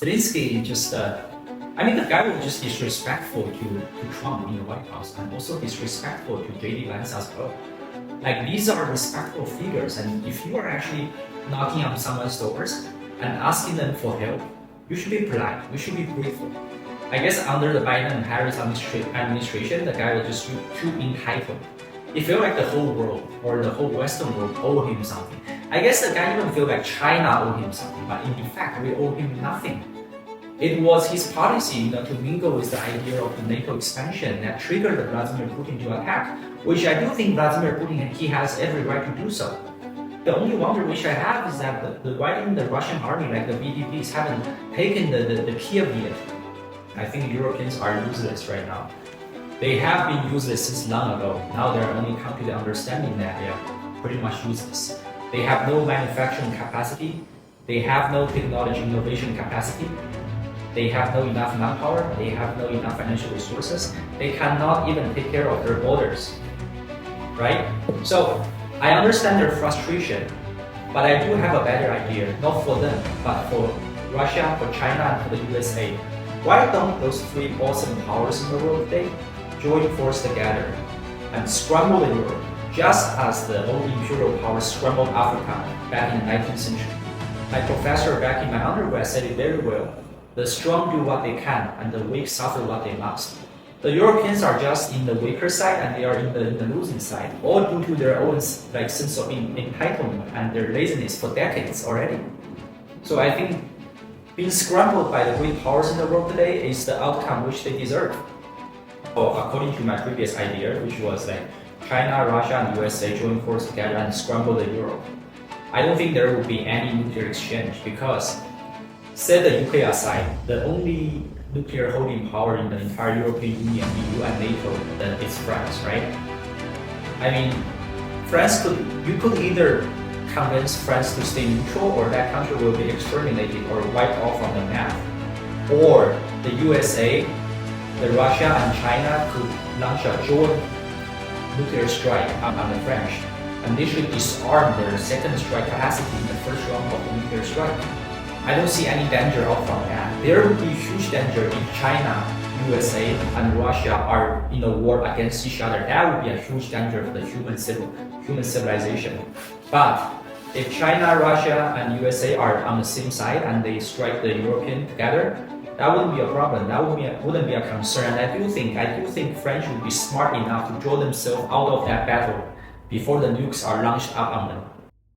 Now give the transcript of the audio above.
Zelensky just, the guy was just disrespectful to Trump in the White House and also disrespectful to JD Vance as well. Like, these are respectful figures, and if you are actually knocking on someone's doors and asking them for help, you should be polite, you should be grateful. I guess under the Biden and Harris administration, the guy was just too entitled. It felt like the whole world or the whole Western world owe him something. I guess the guy even felt like China owed him something, but in fact, we owe him nothing. It was his policy, to mingle with the idea of the NATO expansion that triggered Vladimir Putin to attack, which I do think Vladimir Putin, he has every right to do so. The only wonder which I have is that why didn't the Russian army, like the VDPs, haven't taken the Kiev yet? I think Europeans are useless right now. They have been useless since long ago. Now they're only come to the understanding that they are pretty much useless. They have no manufacturing capacity. They have no technology innovation capacity. They have no enough manpower. They have no enough financial resources. They cannot even take care of their borders, right? So I understand their frustration, but I do have a better idea, not for them, but for Russia, for China, and for the USA. Why don't those three awesome powers in the world today join forces together and scramble the Europe, just as the old imperial powers scrambled Africa back in the 19th century? My professor back in my undergrad said it very well. The strong do what they can, and the weak suffer what they must. The Europeans are just in the weaker side, and they are in the losing side, all due to their own sense of entitlement and their laziness for decades already. So I think being scrambled by the great powers in the world today is the outcome which they deserve. Well, according to my previous idea, which was like China, Russia, and USA join forces together and scramble the Europe, I don't think there will be any nuclear exchange because, set the UK aside, the only nuclear holding power in the entire European Union, EU, and NATO is France, right? I mean, you could either convince France to stay neutral, or that country will be exterminated or wiped off from the map. Or the USA, the Russia, and China could launch a joint nuclear strike on the French, and they should disarm their second strike capacity in the first round of the nuclear strike. I don't see any danger out from that. There would be huge danger if China, USA, and Russia are in a war against each other. That would be a huge danger for the human civilization. But if China, Russia, and USA are on the same side and they strike the European together, that wouldn't be a problem. That wouldn't be a concern. And I do think French would be smart enough to draw themselves out of that battle before the nukes are launched up on them.